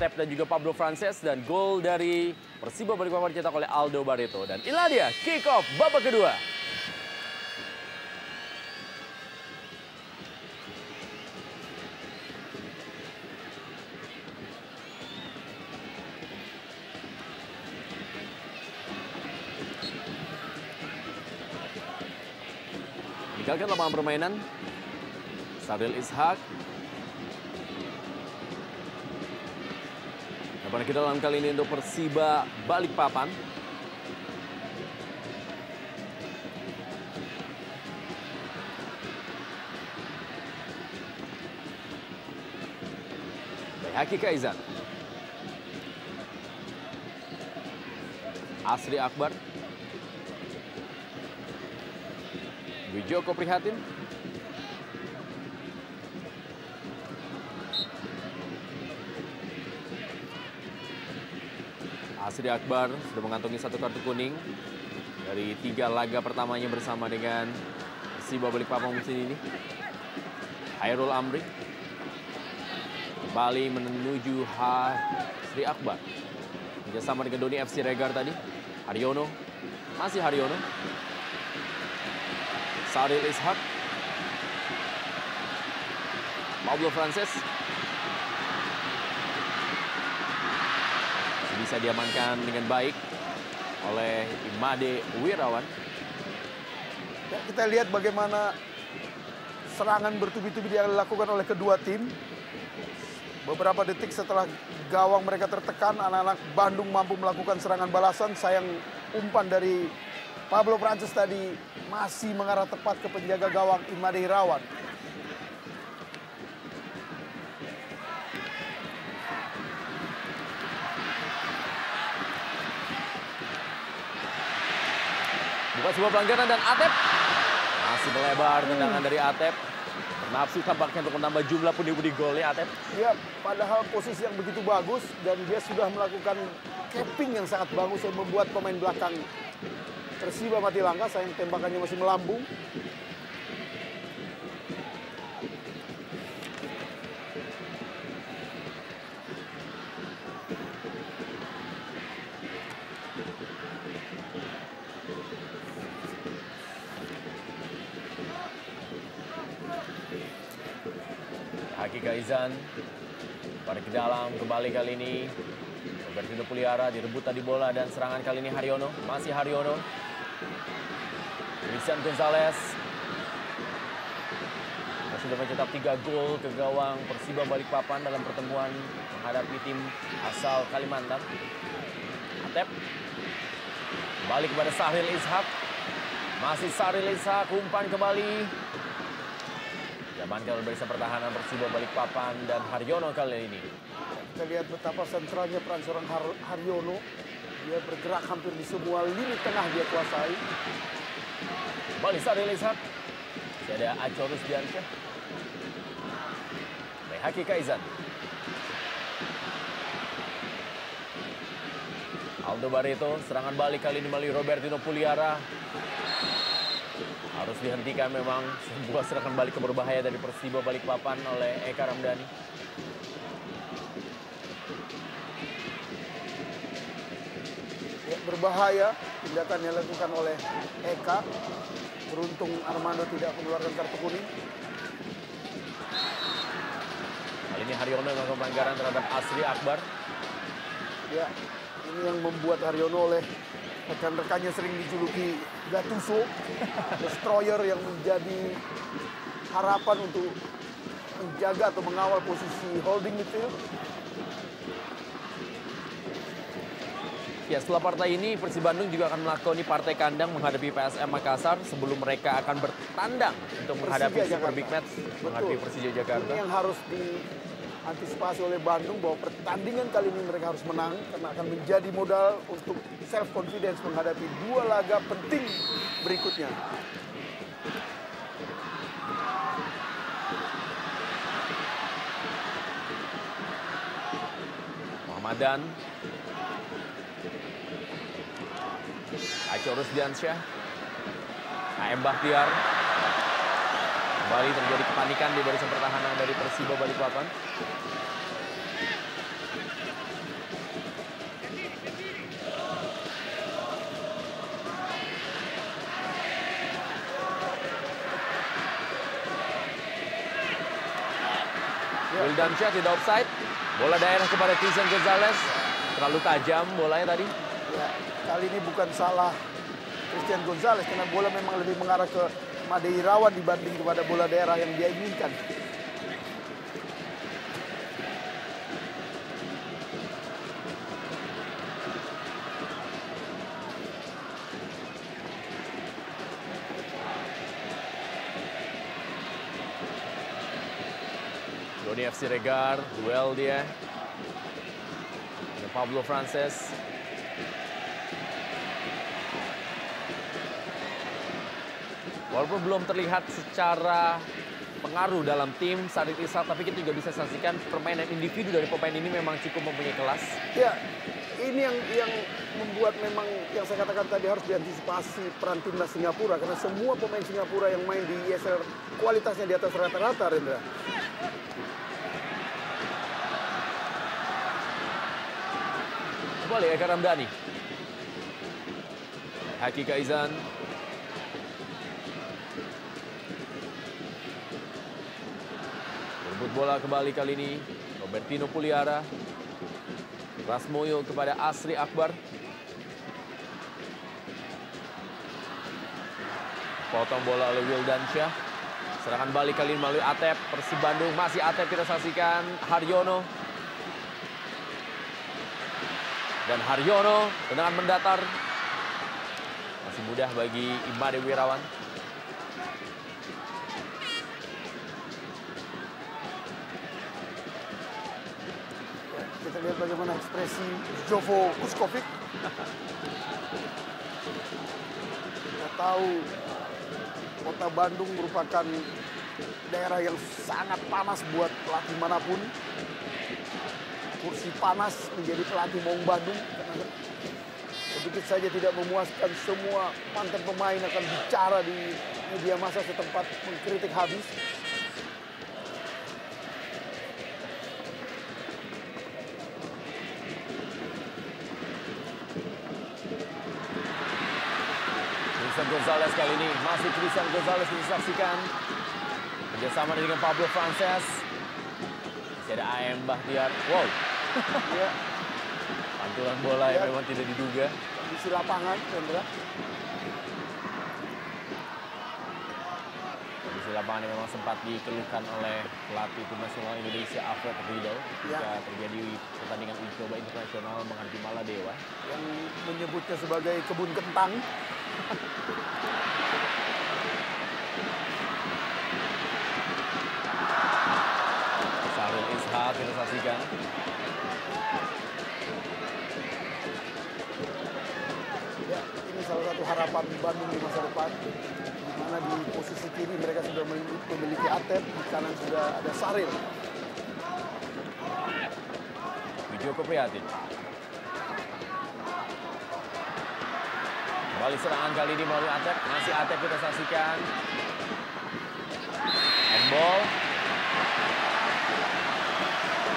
Atep dan juga Pablo Frances, dan gol dari Persiba Balikpapan dicetak oleh Aldo Barreto. Dan inilah dia kick off babak kedua. Meninggalkan lapangan permainan, Sahril Ishak. Dapat ke dalam kali ini untuk Persiba Balikpapan. Bayhaki Kaizan. Asri Akbar. Wijoko Prihatin. Asri Akbar sudah mengantongi 1 kartu kuning dari 3 laga pertamanya bersama dengan Persiba Balikpapan musim ini. Hairul Amri kembali menuju Asri Akbar. Bersama dengan Doni FC Regar tadi. Haryono, masih Haryono. Sahril Ishak. Pablo Frances. Bisa diamankan dengan baik oleh Imade Wirawan. Ya, kita lihat bagaimana serangan bertubi-tubi yang dilakukan oleh kedua tim. Beberapa detik setelah gawang mereka tertekan, anak-anak Bandung mampu melakukan serangan balasan. Sayang umpan dari Pablo Frances tadi masih mengarah tepat ke penjaga gawang Imade Wirawan. Bukan sebuah pelanggaran dan Atep masih melebar tendangan dari Atep. Nafsu tampaknya untuk menambah jumlah pundi-pundi golnya Atep. Ya, padahal posisi yang begitu bagus dan dia sudah melakukan capping yang sangat bagus yang membuat pemain belakang Persiba mati langkah. Sayang tembakannya masih melambung. Haki Kaizan pada ke dalam kembali kali ini. Robertino Puliara direbut tadi bola dan serangan kali ini Haryono, masih Haryono. Christian Gonzalez sudah mencetak 3 gol ke gawang Persiba Balikpapan dalam pertemuan menghadapi tim asal Kalimantan. Atep balik kepada Sahril Ishak, masih Sahril Ishak, umpan kembali. Diamankan oleh barisan pertahanan Persiba Balikpapan dan Haryono kali ini. Kita lihat betapa sentralnya peran seorang Haryono. Dia bergerak hampir di semua lini tengah dia kuasai. Kembali Sahril Ishak. Ada Aco Rusdiansyah. Bayhaki Kaizan. Aldo Barreto, serangan balik kali ini melalui Robertino Puliara. Harus dihentikan memang sebuah serangan balik yang berbahaya dari Persiba Balikpapan oleh Eka Ramdhani. Ya, berbahaya tindakan yang dilakukan oleh Eka. Beruntung Armando tidak mengeluarkan kartu kuning. Kali ini Haryono melakukan pelanggaran terhadap Asri Akbar. Ya, ini yang membuat Haryono oleh rekan-rekannya sering dijuluki Gattuso, destroyer yang menjadi harapan untuk menjaga atau mengawal posisi holding midfield. Ya, setelah partai ini Persib Bandung juga akan melakoni partai kandang menghadapi PSM Makassar sebelum mereka akan bertandang untuk menghadapi Super Big Match menghadapi Persija Jakarta. Ini yang harus diantisipasi oleh Bandung bahwa pertandingan kali ini mereka harus menang karena akan menjadi modal untuk self confidence menghadapi 2 laga penting berikutnya. Muhammadan, Aco Rusdiansyah, AM Bahtiar. Kembali terjadi kepanikan di barisan pertahanan dari Persiba Balikpapan. Wildansyah tidak offside. Bola daerah kepada Christian Gonzalez. Terlalu tajam bolanya tadi. Ya, kali ini bukan salah Christian Gonzalez karena bola memang lebih mengarah ke Made Irawan dibanding kepada bola daerah yang dia inginkan. Doni FC Regar, duel dia. Ada Pablo Frances. Walaupun belum terlihat secara pengaruh dalam tim Sarit Ishak, tapi kita juga bisa saksikan permainan individu dari pemain ini memang cukup mempunyai kelas. Ya, ini yang membuat memang yang saya katakan tadi harus diantisipasi peran timnas Singapura karena semua pemain Singapura yang main di ESL kualitasnya di atas rata-rata, Rendra. Kembali Eka Ramdhani. Haki Kaizan. Berebut bola kembali kali ini. Robertino Puliara. Rasmoyo kepada Asri Akbar. Potong bola oleh Wildansyah. Serangan balik kali ini melalui Atep. Persib Bandung masih Atep, kita saksikan Haryono. Dan Haryono tendangan mendatar. Masih mudah bagi Imade Wirawan. Ya, kita lihat bagaimana ekspresi Jovo Uskovic. Kita tahu Kota Bandung merupakan daerah yang sangat panas buat pelatih manapun. Kursi panas menjadi pelatih Maung Bandung. Sedikit saja tidak memuaskan, semua mantan pemain akan bicara di media massa setempat mengkritik habis. Christian Gonzalez kali ini, masih Christian Gonzalez disaksikan. Kerjasama dengan Pablo Frances. Masih ada AM Bahtiar. Wow. Ya, Pantulan bola yang memang tidak diduga. kondisi lapangan, Rendra. Kondisi lapangan yang memang sempat dikeluhkan oleh pelatih tim nasional Indonesia Alfred Riedel ketika terjadi pertandingan uji coba internasional menghadapi Maladewa. Yang menyebutnya sebagai kebun kentang. Sahril Ishak kita saksikan. Ya, ini salah satu harapan Bandung di masa depan. Di mana di posisi kiri mereka sudah memiliki Atep, di kanan sudah ada Sahril. Wijoko Prihatin. Kembali serangan kali ini melalui Atep. Masih Atep kita saksikan. Handball.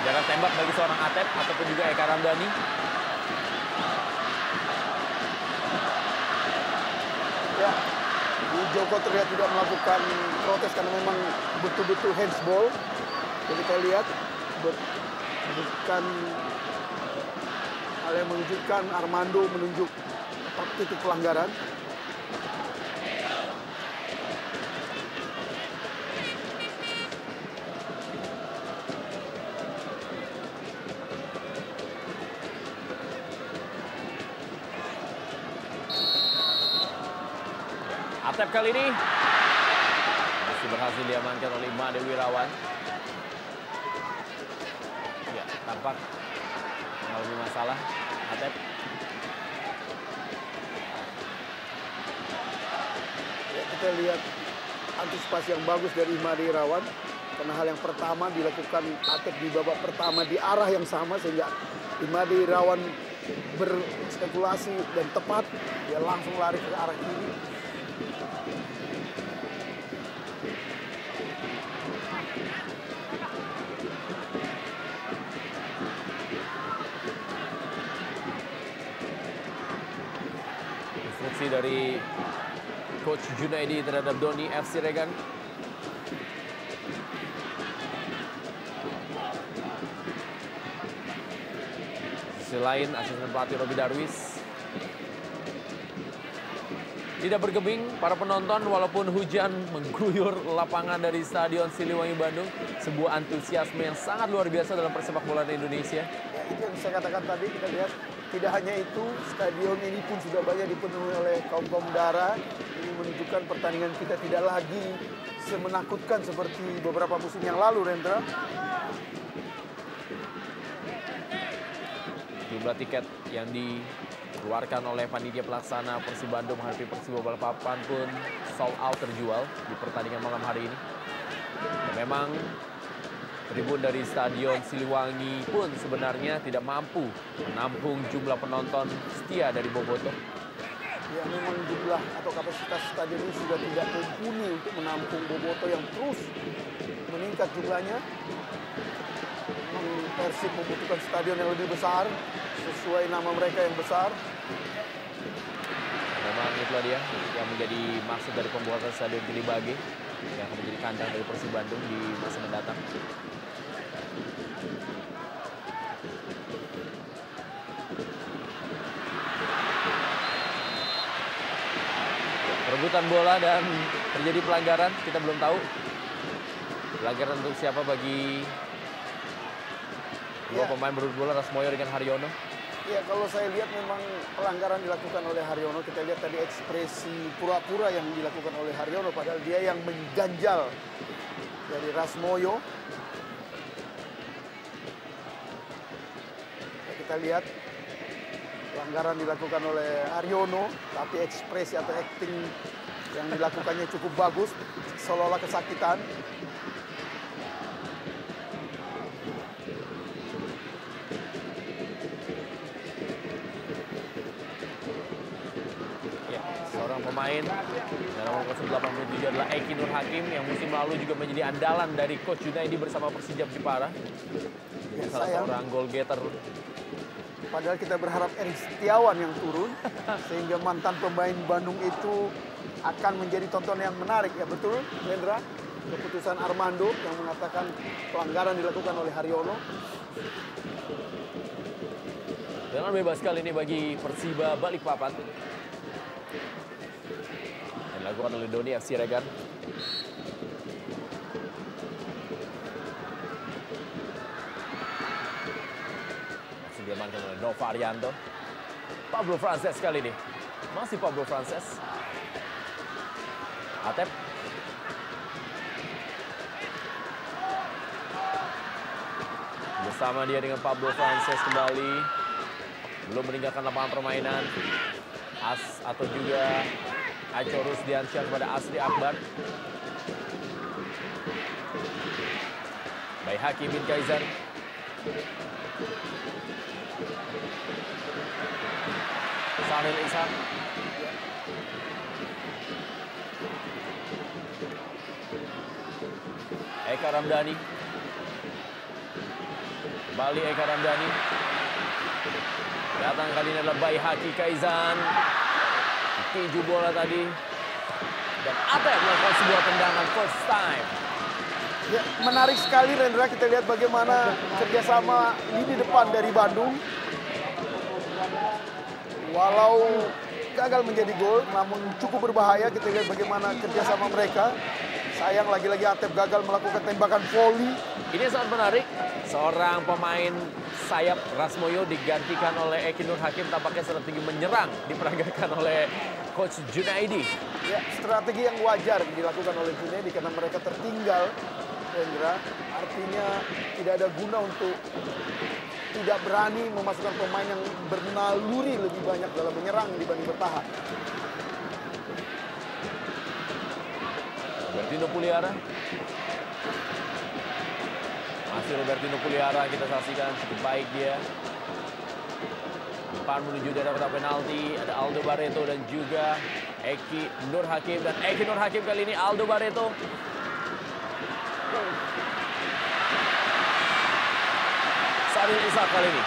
Jarak tembak bagi seorang Atep ataupun juga Eka Ramdhani. Ya, Joko terlihat tidak melakukan protes karena memang betul-betul handsball. Jadi kita lihat bukan hal yang mengejutkan. Armando menunjuk titik pelanggaran. Atep kali ini masih berhasil diamankan oleh Imade Wirawan. Ya, tampak mengalami masalah Atep. Ya, kita lihat antisipasi yang bagus dari Imade Wirawan. Karena hal yang pertama dilakukan Atep di babak pertama di arah yang sama sehingga Imade Wirawan berspekulasi dan tepat. Dia langsung lari ke arah kiri. Instruksi dari Coach Junaidi terhadap Doni FC Regan. sisi lain, asisten pelatih Robi Darwis tidak bergeming. Para penonton walaupun hujan mengguyur lapangan dari Stadion Siliwangi Bandung, sebuah antusiasme yang sangat luar biasa dalam persepak bola di Indonesia. Ya, itu yang saya katakan tadi, kita lihat tidak hanya itu, stadion ini pun sudah banyak dipenuhi oleh kaum dara. Ini menunjukkan pertandingan kita tidak lagi semenakutkan seperti beberapa musim yang lalu, Rendra. Jumlah tiket yang dikeluarkan oleh panitia pelaksana Persib Bandung menghadapi Persiba Balikpapan pun sold out terjual di pertandingan malam hari ini. Dan memang tribun dari Stadion Siliwangi pun sebenarnya tidak mampu menampung jumlah penonton setia dari Bobotoh. Ya, memang jumlah atau kapasitas stadion ini sudah tidak mumpuni untuk menampung Bobotoh yang terus meningkat jumlahnya. Memang Persib membutuhkan stadion yang lebih besar sesuai nama mereka yang besar. Memang itulah dia yang menjadi maksud dari pembuatan Stadion Gilibage yang akan menjadi kandang dari Persib Bandung di masa mendatang. Perebutan bola dan terjadi pelanggaran, kita belum tahu. Pelanggaran untuk siapa bagi dua pemain berebut bola, Rasmoyo dengan Haryono. Ya, kalau saya lihat memang pelanggaran dilakukan oleh Haryono. Kita lihat tadi ekspresi pura-pura yang dilakukan oleh Haryono, padahal dia yang mengganjal dari Rasmoyo. Ya, kita lihat pelanggaran dilakukan oleh Haryono, tapi ekspresi atau acting yang dilakukannya cukup bagus, seolah-olah kesakitan. Seorang pemain dalam nomor 87 adalah Eki Nur Hakim yang musim lalu juga menjadi andalan dari Coach Junaidi bersama Persijap Jepara. Ya, salah seorang goal getter. Padahal kita berharap Erik Setiawan yang turun sehingga mantan pemain Bandung itu akan menjadi tontonan yang menarik. Ya betul, Lendra. Keputusan Armando yang mengatakan pelanggaran dilakukan oleh Haryono. Dengan bebas kali ini bagi Persiba Balikpapan. Dilakukan oleh Doni FC Regan. Masih diamankan oleh Nova Arianto. Pablo Frances kali ini. Masih Pablo Frances. Atep. Bersama dia dengan Pablo Frances kembali. Belum meninggalkan lapangan permainan. Atau juga Aco Rusdiansyah kepada Asri Akbar. Baihaki bin Kaizan. Sahril Ishak. Eka Ramdhani. Kembali Eka Ramdhani. Datang kali ini adalah Baihaki Kaizan. Tinju bola tadi. Dan Atep melakukan sebuah tendangan first time. Ya, menarik sekali Rendra, kita lihat bagaimana kerjasama lini depan dari Bandung. Walau gagal menjadi gol, namun cukup berbahaya. Kita lihat bagaimana kerjasama mereka. Sayang lagi-lagi Atep gagal melakukan tembakan volley. Ini sangat menarik. Seorang pemain sayap Rasmoyo digantikan oleh Eki Nur Hakim, tampaknya strategi menyerang diperagakan oleh Coach Junaidi. Ya, strategi yang wajar dilakukan oleh Junaidi karena mereka tertinggal, Rendra. Artinya tidak ada guna untuk tidak berani memasukkan pemain yang bernaluri lebih banyak dalam menyerang dibanding bertahan. Robertino Puliara. Masih Robertino Puliara kita saksikan, cukup baik dia. Depan menuju daerah kotak penalti, ada Aldo Barreto dan juga Eki Nur Hakim. Dan Eki Nur Hakim kali ini Aldo Barreto. Sahril Ishak kali ini.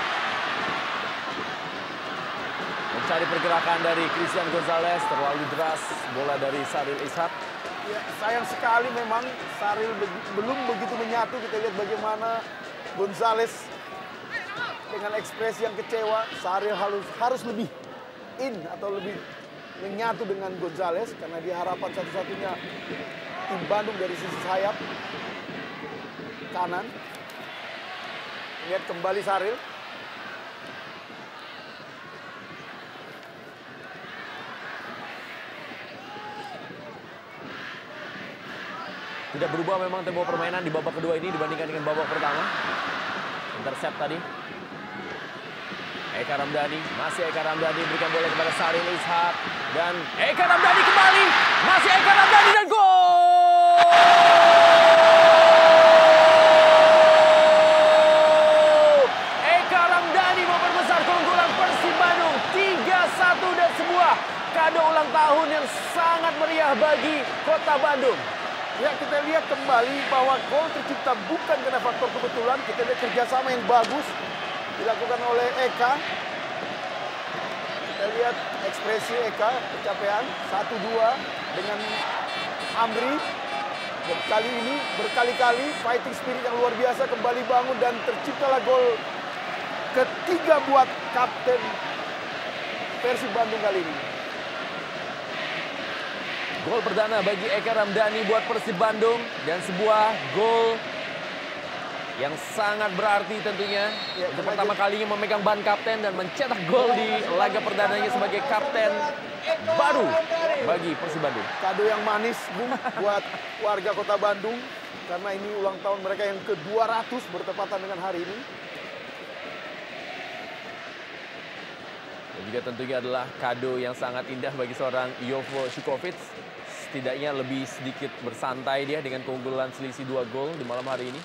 Mencari pergerakan dari Christian Gonzalez, terlalu deras bola dari Sahril Ishak. Ya, sayang sekali memang Sahril belum begitu menyatu. Kita lihat bagaimana Gonzalez dengan ekspresi yang kecewa. Sahril harus lebih in atau lebih menyatu dengan Gonzalez karena dia harapan satu-satunya tim Bandung dari sisi sayap kanan. Lihat kembali Sahril. Tidak berubah memang tempo permainan di babak kedua ini dibandingkan dengan babak pertama. Intercept tadi. Eka Ramdhani, masih Eka Ramdhani berikan bola kepada Sahril Ishak. Dan Eka Ramdhani kembali, masih Eka Ramdhani dan gol! Eka Ramdhani memperbesar keunggulan Persib Bandung 3-1 dan sebuah kado ulang tahun yang sangat meriah bagi Kota Bandung. Ya, kita lihat kembali bahwa gol tercipta bukan karena faktor kebetulan. Kita lihat kerjasama yang bagus dilakukan oleh Eka. Kita lihat ekspresi Eka, kecapean 1-2 dengan Amri. Dan kali ini berkali-kali fighting spirit yang luar biasa kembali bangun dan terciptalah gol ketiga buat kapten Persib Bandung kali ini. Gol perdana bagi Eka Ramdhani buat Persib Bandung dan sebuah gol yang sangat berarti tentunya. Ya, untuk pertama kalinya memegang ban kapten dan mencetak gol di laga perdananya sebagai kapten baru bagi Persib Bandung. Kado yang manis, Bung, buat warga Kota Bandung karena ini ulang tahun mereka yang ke-200 bertepatan dengan hari ini. Dan juga tentunya adalah kado yang sangat indah bagi seorang Jovo Šukovic. Setidaknya lebih sedikit bersantai dia dengan keunggulan selisih 2 gol di malam hari ini.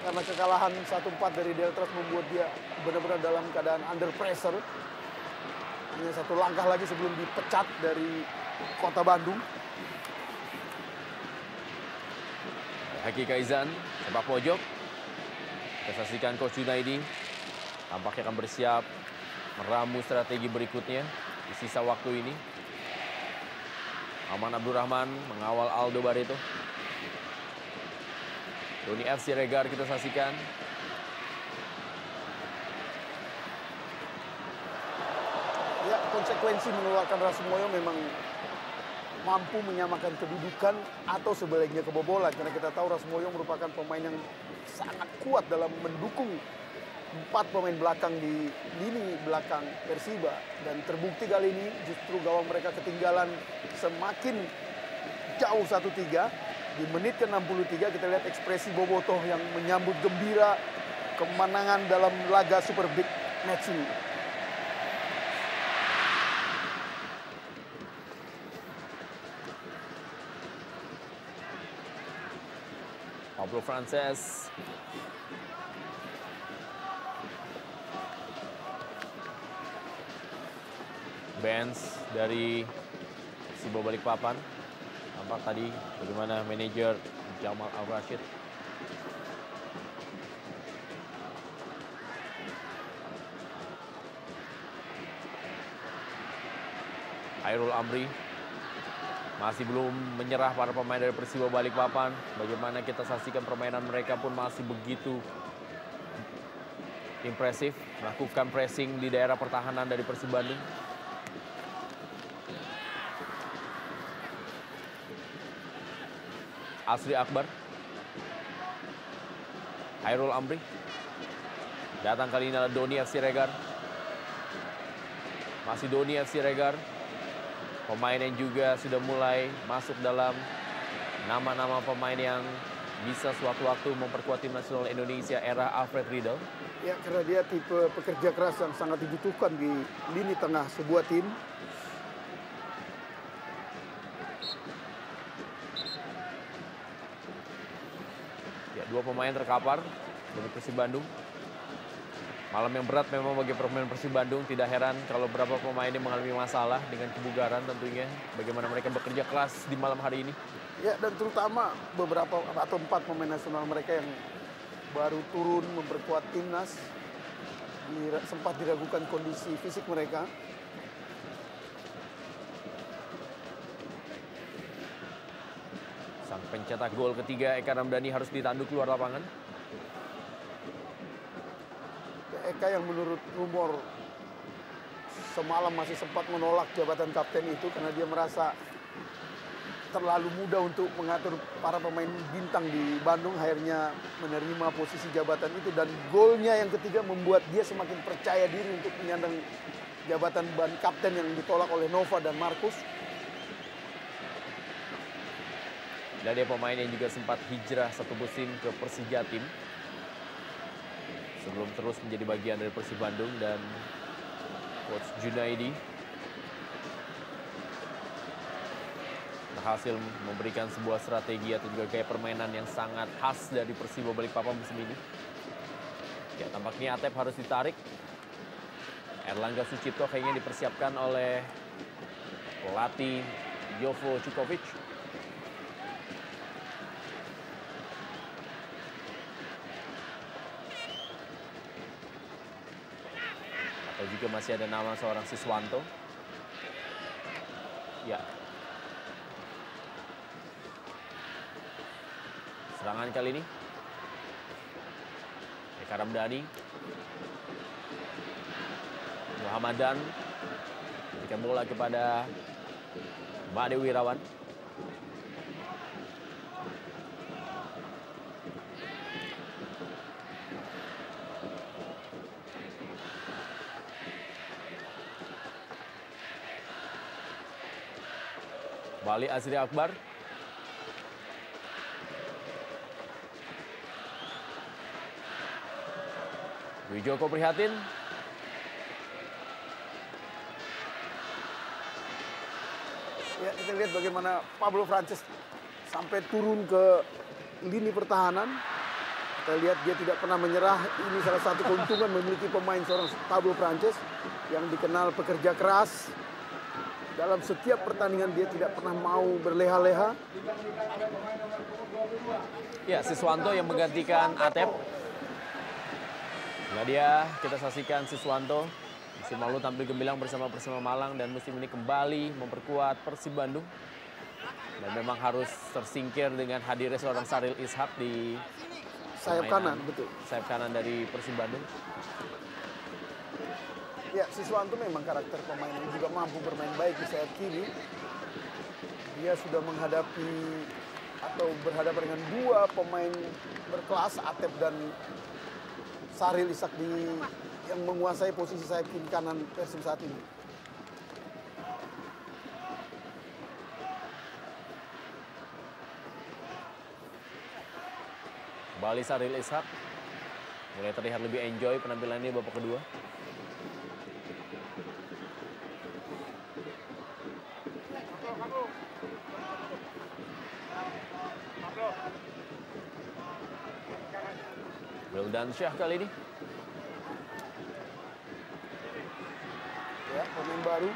Karena kekalahan 1-4 dari Deltras membuat dia benar-benar dalam keadaan under pressure. Hanya 1 langkah lagi sebelum dipecat dari Kota Bandung. Haki Kaizan, sepak pojok. Kita saksikan Coach Junaidi tampaknya akan bersiap meramu strategi berikutnya di sisa waktu ini. Aman Abdurrahman mengawal Aldo Barreto. Doni F. Siregar kita saksikan. Ya, konsekuensi mengeluarkan Rasmoyo memang mampu menyamakan kedudukan atau sebaliknya kebobolan. Karena kita tahu Rasmoyo merupakan pemain yang sangat kuat dalam mendukung 4 pemain belakang di lini belakang Persiba. Dan terbukti kali ini justru gawang mereka ketinggalan semakin jauh 1-3. Di menit ke-63 kita lihat ekspresi Bobotoh yang menyambut gembira kemenangan dalam laga Super Big Match ini. Pablo Frances. Benz dari Persiba Balikpapan. Tampak tadi bagaimana manajer Jamal Al-Rashid Hairul Amri masih belum menyerah para pemain dari Persiba Balikpapan. Bagaimana kita saksikan permainan mereka pun masih begitu impresif, melakukan pressing di daerah pertahanan dari Persib Bandung. Asri Akbar, Hairul Amri, datang kali ini adalah Doni F. Siregar. Masih Doni F. Siregar, pemain yang juga sudah mulai masuk dalam nama-nama pemain yang bisa suatu waktu memperkuat tim nasional Indonesia era Alfred Riedel. Ya, karena dia tipe pekerja keras yang sangat dibutuhkan di lini tengah sebuah tim. Ya, 2 pemain terkapar dari Persib Bandung. Malam yang berat memang bagi pemain Persib Bandung. Tidak heran kalau beberapa pemain ini mengalami masalah dengan kebugaran tentunya. Bagaimana mereka bekerja keras di malam hari ini. Ya, dan terutama beberapa atau 4 pemain nasional mereka yang baru turun memperkuat timnas. Sempat diragukan kondisi fisik mereka. Sang pencetak gol ketiga Eka Ramdhani harus ditanduk keluar lapangan. Ya, Eka yang menurut rumor semalam masih sempat menolak jabatan kapten itu karena dia merasa terlalu muda untuk mengatur para pemain bintang di Bandung, akhirnya menerima posisi jabatan itu, dan golnya yang ketiga membuat dia semakin percaya diri untuk menyandang jabatan ban kapten yang ditolak oleh Nova dan Markus. Dan dia pemain yang juga sempat hijrah satu musim ke Persija Tim sebelum terus menjadi bagian dari Persib Bandung. Dan Coach Junaidi berhasil memberikan sebuah strategi atau juga gaya permainan yang sangat khas dari Persiba Balikpapan musim ini. Ya, tampaknya Atep harus ditarik. Erlangga Sucipto kayaknya dipersiapkan oleh pelatih Jovo Čukovic. Atau juga masih ada nama seorang Siswanto. Ya. Serangan kali ini Eka Ramdhani, Muhammadan berikan bola kepada Made Wirawan. Kembali Azri Akbar. Wijoko prihatin. Ya, kita lihat bagaimana Pablo Frances sampai turun ke lini pertahanan. Kita lihat dia tidak pernah menyerah. Ini salah satu keuntungan memiliki pemain seorang Pablo Frances yang dikenal pekerja keras. Dalam setiap pertandingan dia tidak pernah mau berleha-leha. Ya, Siswanto yang menggantikan Atep. Nah, dia kita saksikan Siswanto musim lalu tampil gemilang bersama Persema Malang dan musim ini kembali memperkuat Persib Bandung. Dan memang harus tersingkir dengan hadirnya seorang Sahril Ishak di Sayap kanan, betul. Sayap kanan dari Persib Bandung. Ya, Siswanto memang karakter pemain yang juga mampu bermain baik di sayap kiri. Dia sudah menghadapi atau berhadapan dengan dua pemain berkelas, Atep dan Sahril Ishak yang menguasai posisi sayap kiri kanan Persib saat ini. Kembali Sahril Ishak. Mulai terlihat lebih enjoy penampilannya babak kedua. Wildan Syah kali ini. Ya, pemain baru.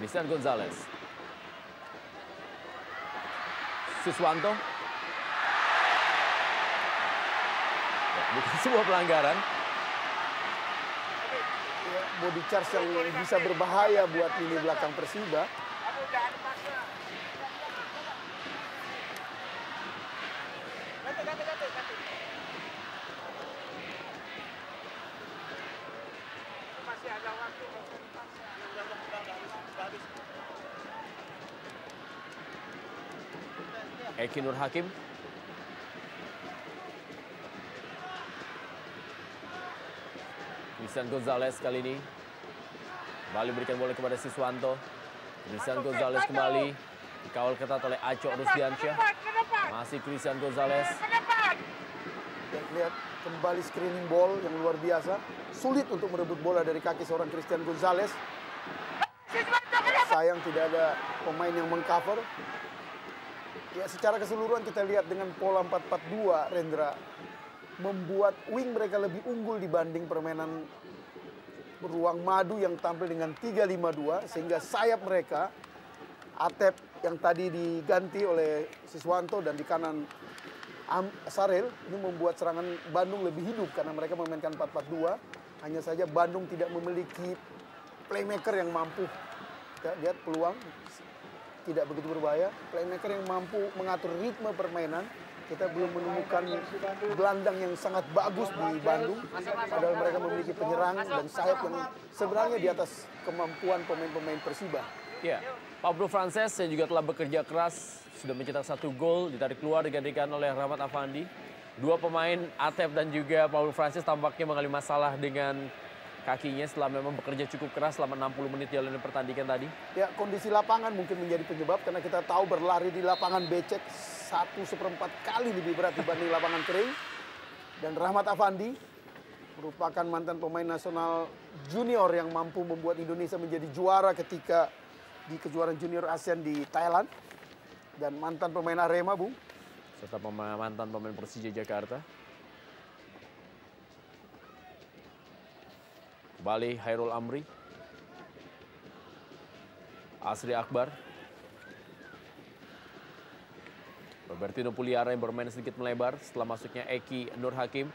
Christian Gonzalez. Siswanto. Ya, bukan sebuah pelanggaran. Ya, body charge yang bisa berbahaya buat lini belakang Persiba. Eki Nur Hakim. Christian Gonzalez kali ini kembali berikan bola kepada Siswanto. Christian Gonzalez kembali dikawal ketat oleh Aco Rusdiansyah. Masih Christian Gonzalez. Lihat kembali screening ball yang luar biasa. Sulit untuk merebut bola dari kaki seorang Christian Gonzalez. Sayang tidak ada pemain yang mengcover. Ya, secara keseluruhan kita lihat dengan pola 4-4-2, Rendra membuat wing mereka lebih unggul dibanding permainan Ruang Madu yang tampil dengan 3-5-2, sehingga sayap mereka Atep yang tadi diganti oleh Siswanto dan di kanan Sahril ini membuat serangan Bandung lebih hidup karena mereka memainkan 4-4-2. Hanya saja Bandung tidak memiliki playmaker yang mampu. Kita lihat peluang tidak begitu berbahaya. Playmaker yang mampu mengatur ritme permainan kita belum menemukan gelandang yang sangat bagus di Bandung. Padahal mereka memiliki penyerang dan sayap yang sebenarnya di atas kemampuan pemain-pemain Persiba. Ya, Pablo Frances yang juga telah bekerja keras, sudah mencetak 1 gol, ditarik keluar digantikan oleh Rahmat Afandi. Dua pemain, Atep dan juga Pablo Frances, tampaknya mengalami masalah dengan kakinya setelah memang bekerja cukup keras selama 60 menit jalani pertandingan tadi. Ya, kondisi lapangan mungkin menjadi penyebab karena kita tahu berlari di lapangan becek 1/4 kali lebih berat dibanding lapangan kering. Dan Rahmat Afandi merupakan mantan pemain nasional junior yang mampu membuat Indonesia menjadi juara ketika di kejuaraan junior ASEAN di Thailand. Dan mantan pemain Arema, Bung. Serta mantan pemain Persija Jakarta. Kembali Hairul Amri. Asri Akbar. Robertino Puliara yang bermain sedikit melebar setelah masuknya Eki Nur Hakim.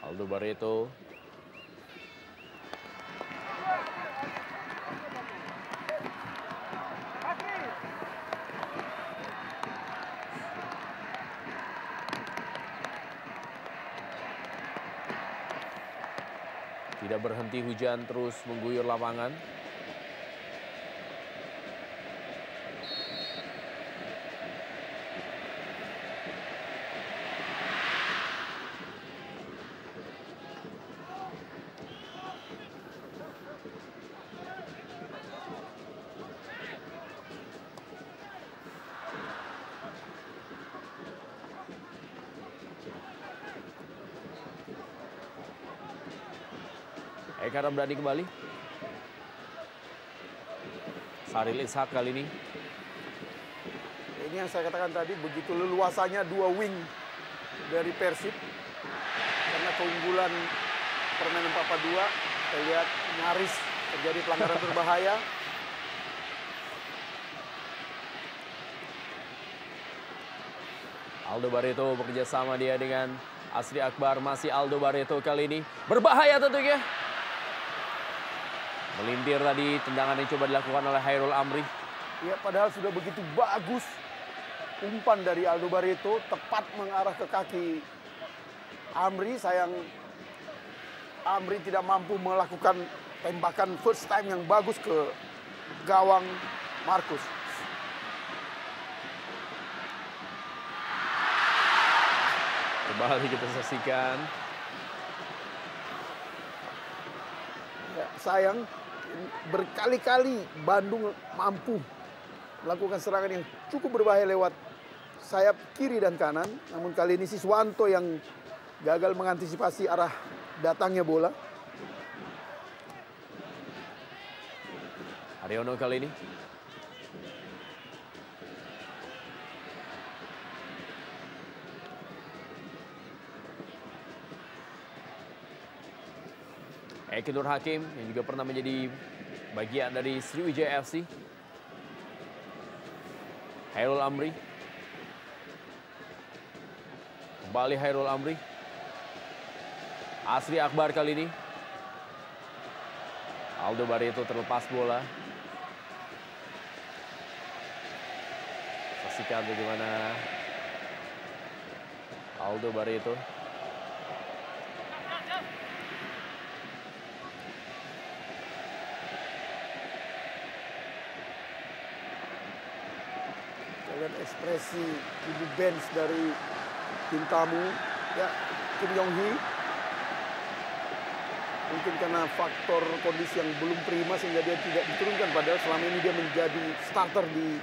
Aldo Barreto. Tidak berhenti hujan terus mengguyur lapangan. Eka Ramdhani kembali. Sahril Ishak kali ini. Ini yang saya katakan tadi, begitu leluasanya dua wing dari Persib. Karena keunggulan permainan 4-4-2, kita lihat nyaris terjadi pelanggaran berbahaya. Aldo Barreto bekerja sama dia dengan Asri Akbar. Masih Aldo Barreto kali ini. Berbahaya tentunya. Melintir tadi, tendangan yang coba dilakukan oleh Hairul Amri. Ya, padahal sudah begitu bagus umpan dari Aldo Barreto, tepat mengarah ke kaki Amri. Sayang Amri tidak mampu melakukan tembakan first time yang bagus ke gawang Markus. Kembali kita saksikan. Ya, sayang berkali-kali Bandung mampu melakukan serangan yang cukup berbahaya lewat sayap kiri dan kanan. Namun kali ini Siswanto yang gagal mengantisipasi arah datangnya bola. Haryono kali ini. Eki Nur Hakim yang juga pernah menjadi bagian dari Sriwijaya FC. Hairul Amri. Kembali Hairul Amri. Asri Akbar kali ini. Aldo Barreto terlepas bola. Saksikan bagaimana Aldo Barreto. Lihat ekspresi ibu bench dari tim tamu, ya, Kim Yong Hee. Mungkin karena faktor kondisi yang belum prima sehingga dia tidak diturunkan. Padahal selama ini dia menjadi starter di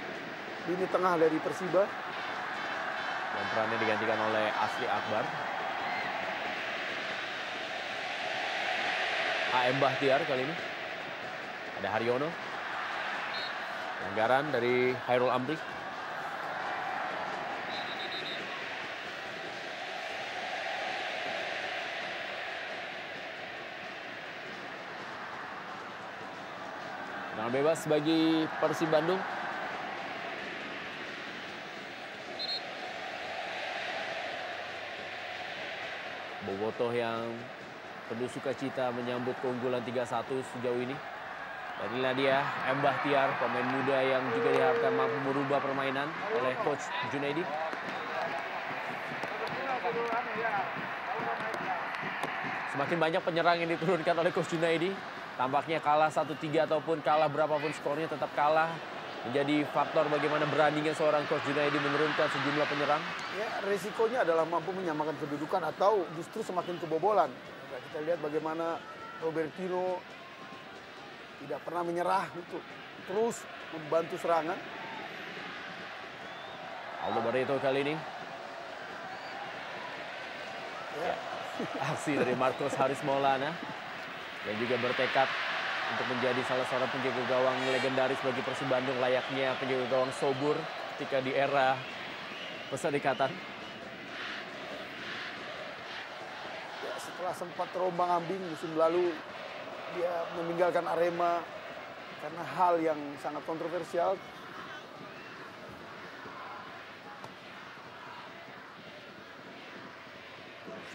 lini tengah dari Persiba. Dan perannya digantikan oleh Asri Akbar. AM Bahtiar kali ini. Ada Haryono. Pelanggaran dari Hairul Amri. Tendangan bebas bagi Persib Bandung. Bobotoh yang penuh sukacita menyambut keunggulan 3-1 sejauh ini. Dan inilah dia M. Bahtiar, pemain muda yang juga diharapkan mampu merubah permainan oleh Coach Junaidi. Semakin banyak penyerang yang diturunkan oleh Coach Junaidi. Tampaknya kalah 1-3 ataupun kalah berapapun skornya tetap kalah. Menjadi faktor bagaimana beraninya seorang Coach Junaidi menurunkan sejumlah penyerang. Ya, risikonya adalah mampu menyamakan kedudukan atau justru semakin kebobolan. Nah, kita lihat bagaimana Robertino tidak pernah menyerah untuk terus membantu serangan. Aldo Barreto kali ini. Ya. Aksi dari Marcos Haris Maulana yang juga bertekad untuk menjadi salah seorang penjaga gawang legendaris bagi Persib Bandung, layaknya penjaga gawang Sobur ketika di era Perserikatan. Ya, setelah sempat terombang-ambing musim lalu, dia meninggalkan Arema karena hal yang sangat kontroversial.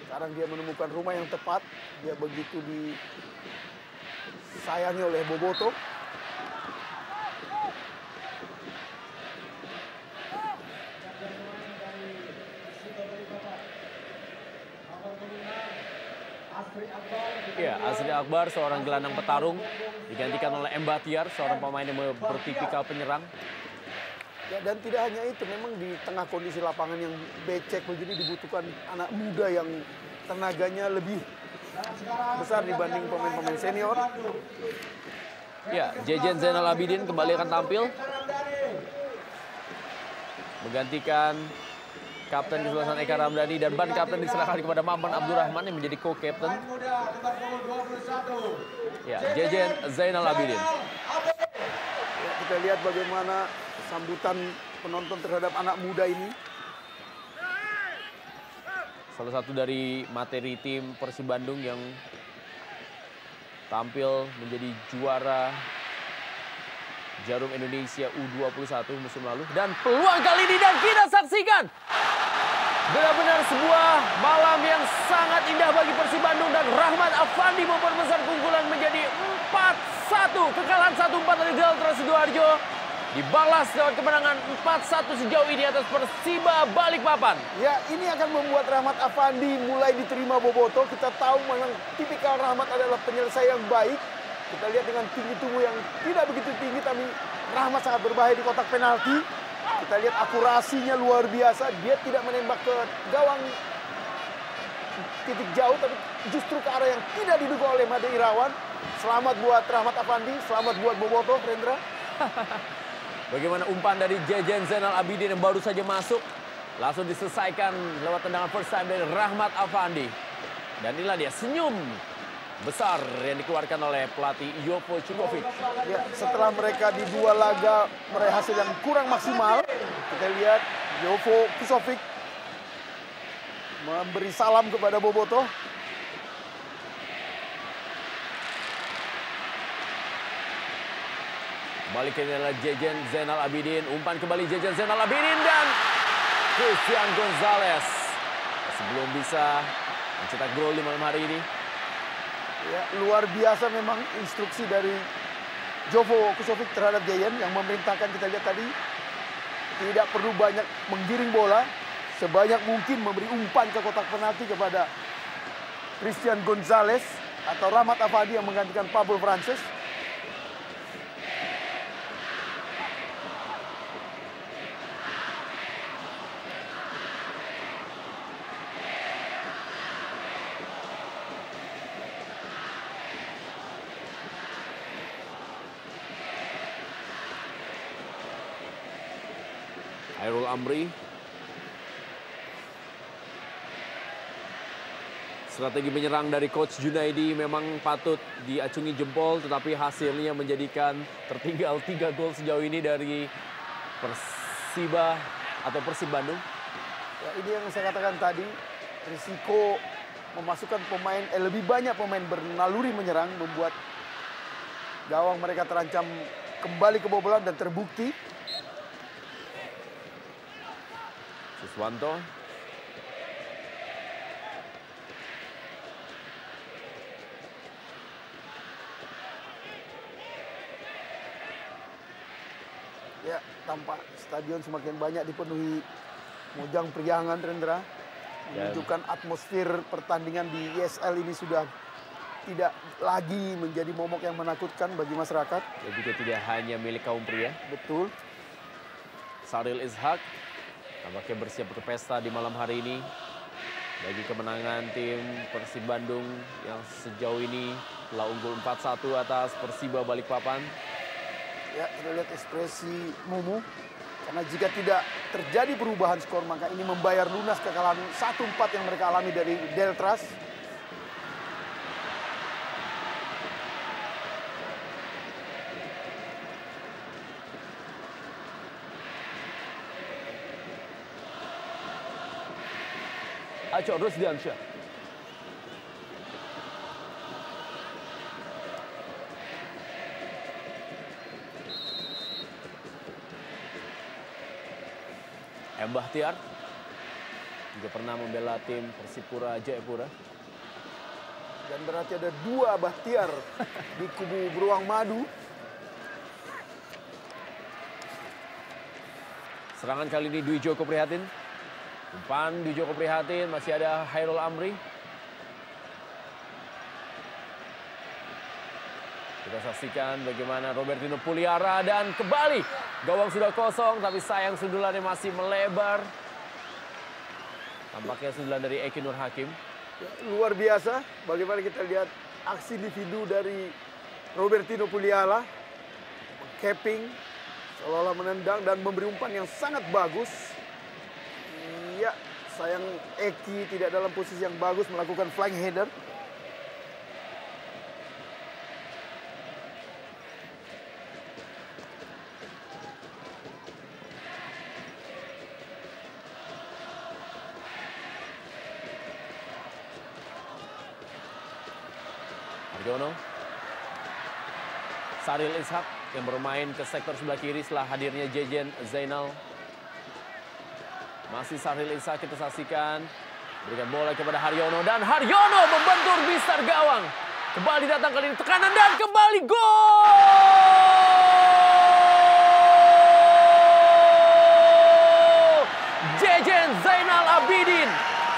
Sekarang dia menemukan rumah yang tepat. Dia begitu disayangi oleh Boboto. Ya, Asri Akbar, seorang gelandang petarung, digantikan oleh M. Bahtiar, seorang pemain yang bertipikal penyerang. Ya, dan tidak hanya itu, memang di tengah kondisi lapangan yang becek begini dibutuhkan anak muda yang tenaganya lebih besar dibanding pemain-pemain senior. Ya, Jejen Zainal Abidin kembali akan tampil. Menggantikan kapten kesebelasan Eka Ramdhani, dan ban kapten diserahkan kepada Maman Abdurrahman yang menjadi co-captain. Ya, Jejen Zainal Abidin. Ya, kita lihat bagaimana sambutan penonton terhadap anak muda ini. Salah satu dari materi tim Persib Bandung yang tampil menjadi juara Jarum Indonesia U21 musim lalu. Dan peluang kali ini, dan kita saksikan benar-benar sebuah malam yang sangat indah bagi Persib Bandung, dan Rahmat Afandi memperbesar keunggulan menjadi 4-1. Kekalahan 1-4 dari Delta Sidoarjo dibalas lewat kemenangan 4-1 sejauh ini atas Persiba Balikpapan. Ya, ini akan membuat Rahmat Afandi mulai diterima Boboto. Kita tahu memang tipikal Rahmat adalah penyelesai yang baik. Kita lihat dengan tinggi tubuh yang tidak begitu tinggi, tapi Rahmat sangat berbahaya di kotak penalti. Kita lihat akurasinya luar biasa. Dia tidak menembak ke gawang titik jauh, tapi justru ke arah yang tidak diduga oleh Made Irawan. Selamat buat Rahmat Afandi, selamat buat Boboto, Rendra. Bagaimana umpan dari Jejen Zainal Abidin yang baru saja masuk. Langsung diselesaikan lewat tendangan first time dari Rahmat Afandi. Dan inilah dia senyum besar yang dikeluarkan oleh pelatih Jovo Kusovic. Ya, setelah mereka di dua laga meraih hasil yang kurang maksimal, kita lihat Jovo Kusovic memberi salam kepada Boboto. Balik ini adalah Jejen Zainal Abidin. Umpan kembali Jejen Zainal Abidin, dan Christian Gonzalez sebelum bisa mencetak gol di malam hari ini. Ya, luar biasa memang instruksi dari Jovo Kusovic terhadap Jejen yang memerintahkan, kita lihat tadi, tidak perlu banyak menggiring bola, sebanyak mungkin memberi umpan ke kotak penalti kepada Christian Gonzalez atau Rahmat Afandi yang menggantikan Pablo Francis. Hairul Amri. Strategi menyerang dari Coach Junaidi memang patut diacungi jempol, tetapi hasilnya menjadikan tertinggal 3 gol sejauh ini dari Persiba atau Persib Bandung. Ya, ini yang saya katakan tadi, risiko memasukkan pemain, lebih banyak pemain bernaluri menyerang membuat gawang mereka terancam kembali kebobolan dan terbukti. Suswanto. Ya, tampak stadion semakin banyak dipenuhi mojang priangan, Rendra. Menunjukkan atmosfer pertandingan di ESL ini sudah tidak lagi menjadi momok yang menakutkan bagi masyarakat. Dan juga tidak hanya milik kaum pria. Betul. Sahril Ishak tampaknya bersiap untuk pesta di malam hari ini bagi kemenangan tim Persib Bandung yang sejauh ini telah unggul 4-1 atas Persiba Balikpapan. Ya, kita lihat ekspresi Mumu. Karena jika tidak terjadi perubahan skor, maka ini membayar lunas kekalahan 1-4 yang mereka alami dari Deltras. Aco Rusdiansyah. M. Bahtiar juga pernah membela tim Persipura Jayapura. Dan berarti ada 2 Bahtiar di kubu Beruang Madu. Serangan kali ini Dwi Joko Prihatin. Umpan Dwi Joko Prihatin, masih ada Hairul Amri. Kita saksikan bagaimana Robertino Puliara dan kembali gawang sudah kosong tapi sayang sundulannya masih melebar. Tampaknya sundulan dari Eki Nur Hakim. Ya, luar biasa bagaimana kita lihat aksi individu dari Robertino Puliara. Capping, seolah-olah menendang dan memberi umpan yang sangat bagus. Ya, sayang Eki tidak dalam posisi yang bagus melakukan flying header. Haryono. Sahril Ishak yang bermain ke sektor sebelah kiri setelah hadirnya Jejen Zainal. Masih Sahril Ishak kita saksikan. Berikan bola kepada Haryono dan Haryono membentur bistar gawang. Kembali datang kali ini tekanan dan kembali gol! Jejen Zainal Abidin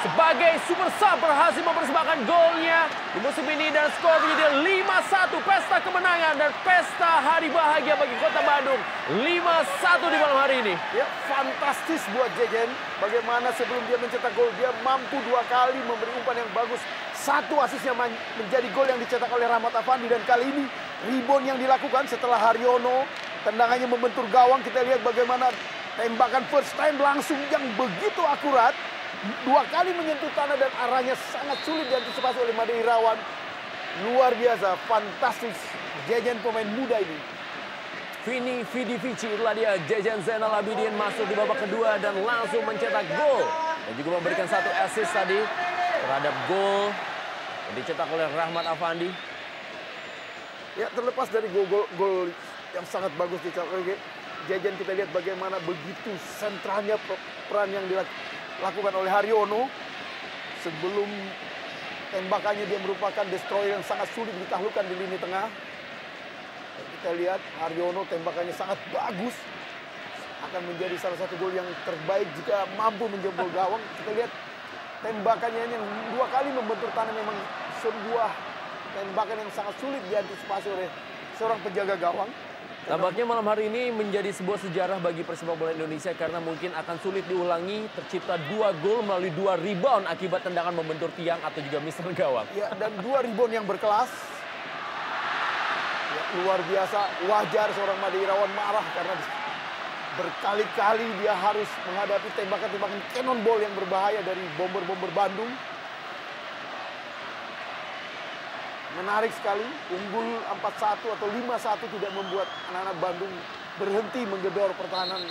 sebagai super sub berhasil mempersembahkan golnya di musim ini dan skor menjadi 5-1. Pesta kemenangan dan pesta hari bahagia bagi Kota Bandung. 5-1 di malam hari ini. Ya, fantastis buat Jejen. Bagaimana sebelum dia mencetak gol, dia mampu 2 kali memberi umpan yang bagus. 1 asisnya menjadi gol yang dicetak oleh Rahmat Afandi. Dan kali ini rebound yang dilakukan setelah Haryono tendangannya membentur gawang. Kita lihat bagaimana tembakan first time langsung yang begitu akurat. 2 kali menyentuh tanah dan arahnya sangat sulit diantisipasi oleh Made Irawan. Luar biasa, fantastis Jejen pemain muda ini. Vini Vidi Vici, itulah dia Jejen Zainal Abidin masuk di babak kedua dan langsung mencetak gol. Dan juga memberikan 1 assist tadi terhadap gol yang dicetak oleh Rahmat Afandi. Ya, terlepas dari gol yang sangat bagus dicetak oleh Jejen, kita lihat bagaimana begitu sentralnya peran yang dilakukan oleh Haryono. Sebelum tembakannya dia merupakan destroyer yang sangat sulit ditaklukkan di lini tengah. Kita lihat Haryono tembakannya sangat bagus. Akan menjadi salah satu gol yang terbaik jika mampu menjebol gawang. Kita lihat tembakannya ini yang 2 kali membentur tanah, memang sebuah tembakan yang sangat sulit diantisipasi oleh seorang penjaga gawang. Tampaknya malam hari ini menjadi sebuah sejarah bagi persepak bola Indonesia karena mungkin akan sulit diulangi tercipta 2 gol melalui 2 rebound akibat tendangan membentur tiang atau juga mister gawang. Ya, dan 2 rebound yang berkelas. Ya, luar biasa, wajar seorang Made Irawan marah karena berkali-kali dia harus menghadapi tembakan-tembakan cannonball yang berbahaya dari bomber-bomber Bandung. Menarik sekali, unggul 4-1 atau 5-1 tidak membuat anak-anak Bandung berhenti menggedor pertahanan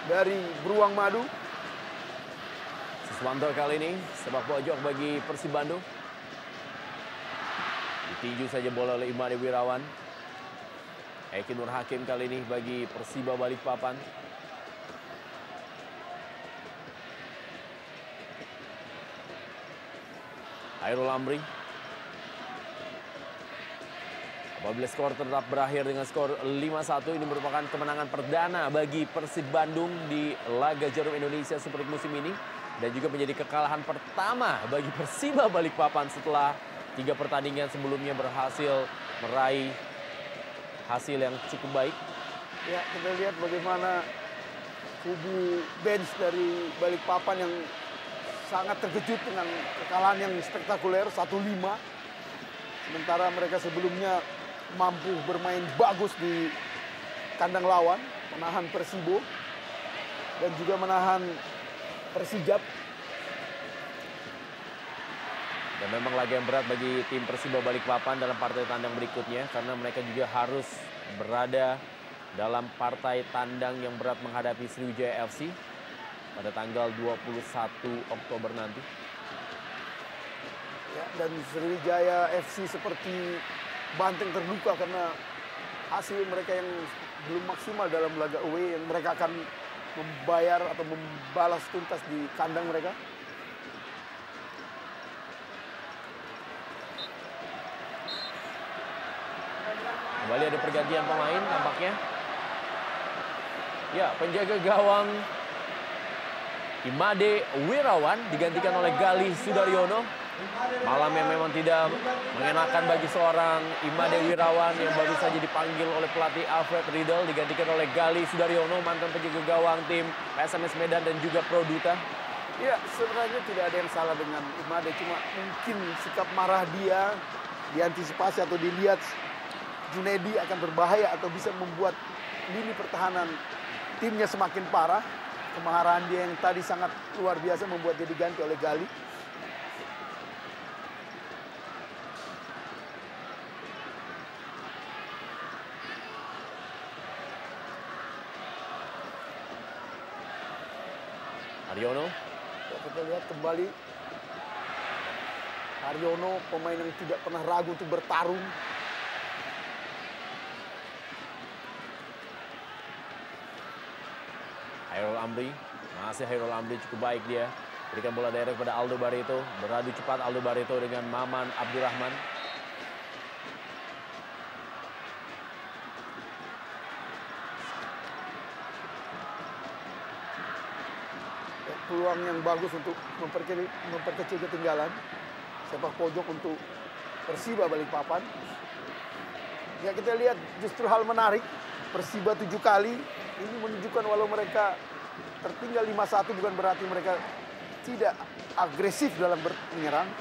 dari Beruang Madu. Siswanto kali ini sepak pojok bagi Persib Bandung. Ditinju saja bola oleh Imade Wirawan. Eki Nur Hakim kali ini bagi Persiba Balikpapan. Hairul Amri. Apabila skor tetap berakhir dengan skor 5-1, ini merupakan kemenangan perdana bagi Persib Bandung di laga Jarum Indonesia Super League musim ini. Dan juga menjadi kekalahan pertama bagi Persiba Balikpapan setelah 3 pertandingan sebelumnya berhasil meraih hasil yang cukup baik. Ya, kita lihat bagaimana kubu bench dari Balikpapan yang sangat terkejut dengan kekalahan yang spektakuler 1-5. Sementara mereka sebelumnya mampu bermain bagus di kandang lawan, menahan Persibo dan juga menahan Persijap. Dan memang laga yang berat bagi tim Persiba Balikpapan dalam partai tandang berikutnya karena mereka juga harus berada dalam partai tandang yang berat menghadapi Sriwijaya FC pada tanggal 21 Oktober nanti. Ya, dan Sriwijaya FC seperti banteng terluka karena hasil mereka yang belum maksimal dalam laga away yang mereka akan membayar atau membalas tuntas di kandang mereka. Kembali ada pergantian pemain tampaknya. Ya, penjaga gawang Imade Wirawan digantikan oleh Galih Sudaryono. Malam yang memang tidak mengenakan bagi seorang Imade Wirawan yang baru saja dipanggil oleh pelatih Alfred Riedel, digantikan oleh Galih Sudaryono, mantan penjaga gawang tim PSMS Medan dan juga Produta. Ya, sebenarnya tidak ada yang salah dengan Imade, cuma mungkin sikap marah dia diantisipasi atau dilihat Junedi akan berbahaya atau bisa membuat lini pertahanan timnya semakin parah. Kemarahan dia yang tadi sangat luar biasa membuat dia diganti oleh Galih. Haryono. Ya, kita lihat kembali Haryono, pemain yang tidak pernah ragu untuk bertarung. Hairul Amri, masih Hairul Amri cukup baik dia. Berikan bola direct pada Aldo Barreto, beradu cepat Aldo Barreto dengan Maman Abdurrahman. Peluang yang bagus untuk memperkecil ketinggalan. Sepak pojok untuk Persiba Balikpapan. Ya, kita lihat justru hal menarik. Persiba 7 kali. Ini menunjukkan walau mereka tertinggal 5-1 bukan berarti mereka tidak agresif dalam menyerang.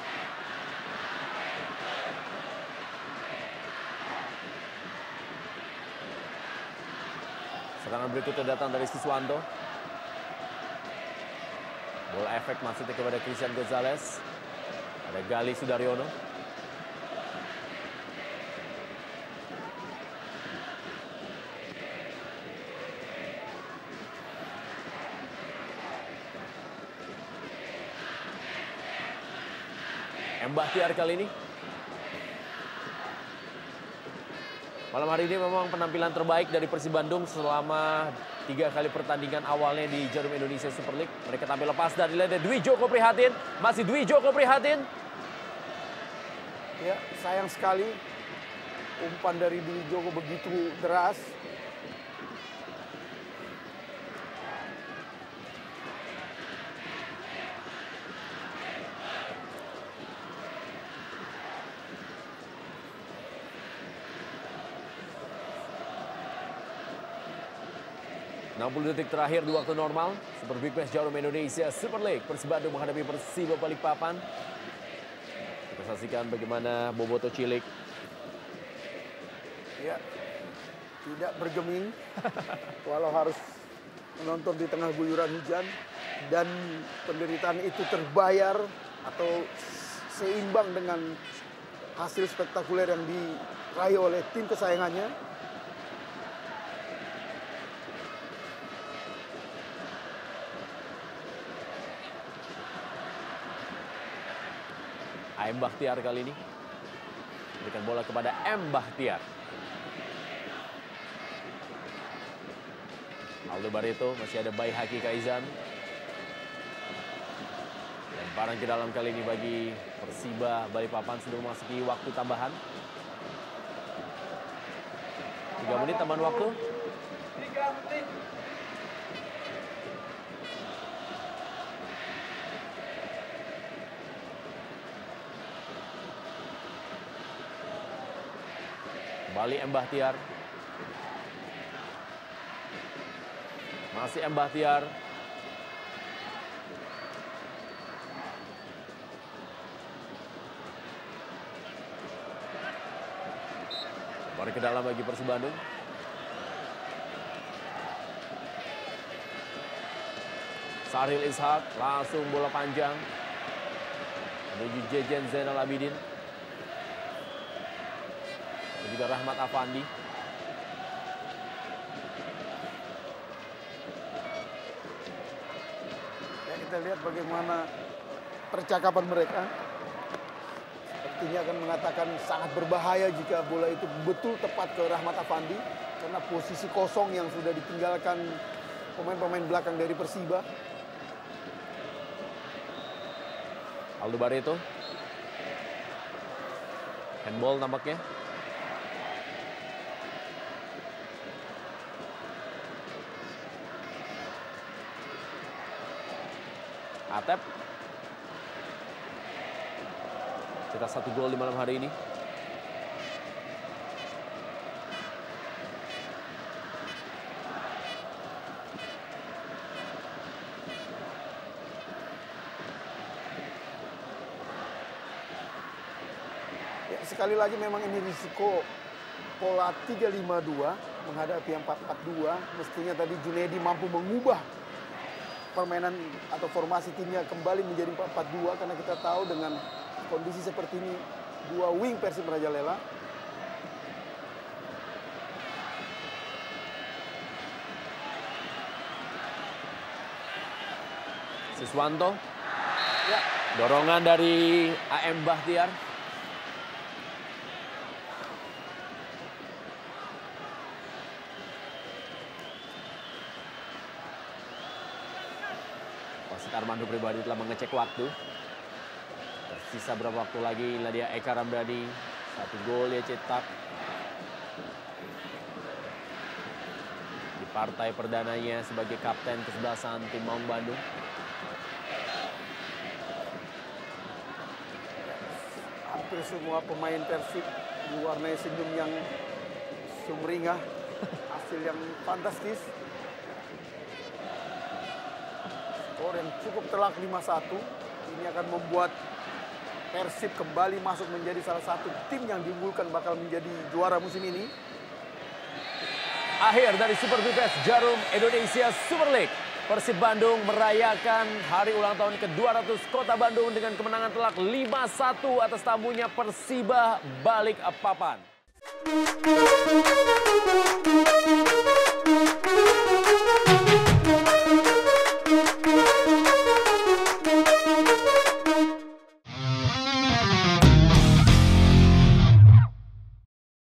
Serangan berikutnya datang dari Siswanto. Bola efek maksudnya kepada Christian Gonzalez. Ada Galih Sudaryono. Bahtiar kali ini. Malam hari ini memang penampilan terbaik dari Persib Bandung selama 3 kali pertandingan awalnya di Jarum Indonesia Super League. Mereka tampil lepas dari Dwi Joko Prihatin. Masih Dwi Joko Prihatin. Ya, sayang sekali umpan dari Dwi Joko begitu deras. Puluh detik terakhir di waktu normal. Super Big Match Jarum Indonesia Super League. Persib Bandung menghadapi Persiba Balikpapan. Kita saksikan bagaimana Boboto Cilik. Ya, tidak bergeming. Walau harus menonton di tengah guyuran hujan. Dan penderitaan itu terbayar atau seimbang dengan hasil spektakuler yang diraih oleh tim kesayangannya. M. Bahtiar kali ini. Berikan bola kepada M. Bahtiar. Aldo Barreto, masih ada Bayi Haki Kaizan. Lemparan ke dalam kali ini bagi Persiba Balikpapan sudah memasuki waktu tambahan. 3 menit tambahan waktu. Kembali M. Bahtiar. Masih M. Bahtiar. Kembali ke dalam bagi Persib Bandung. Sahril Ishak, langsung bola panjang menuju Jejen Zainal Abidin. Dan juga Rahmat Afandi. Ya, kita lihat bagaimana percakapan mereka. Sepertinya akan mengatakan sangat berbahaya jika bola itu betul tepat ke Rahmat Afandi. Karena posisi kosong yang sudah ditinggalkan pemain-pemain belakang dari Persiba. Aldo Barreto. Handball nampaknya. Atep. Kita 1 gol di malam hari ini. Ya, sekali lagi memang ini risiko pola 3-5-2 menghadapi yang 4-4-2. Mestinya tadi Junaidi mampu mengubah permainan atau formasi timnya kembali menjadi 4-4-2 karena kita tahu dengan kondisi seperti ini 2 wing Persib Merajalela. Siswanto. Ya, Dorongan dari AM Bahtiar. Wasit Armando Pribadi telah mengecek waktu. Tersisa berapa waktu lagi? Inilah dia Eka Ramdhani. 1 gol dia cetak di partai perdananya sebagai kapten kesebelasan tim Maung Bandung. hampir semua pemain Persib diwarnai senyum yang sumringah, hasil yang fantastis. Skor yang cukup telak 5-1. Ini akan membuat Persib kembali masuk menjadi salah satu tim yang diunggulkan bakal menjadi juara musim ini. Akhir dari Super Bipes Jarum Indonesia Super League. Persib Bandung merayakan hari ulang tahun ke-200 Kota Bandung dengan kemenangan telak 5-1 atas tamunya Persiba Balikpapan.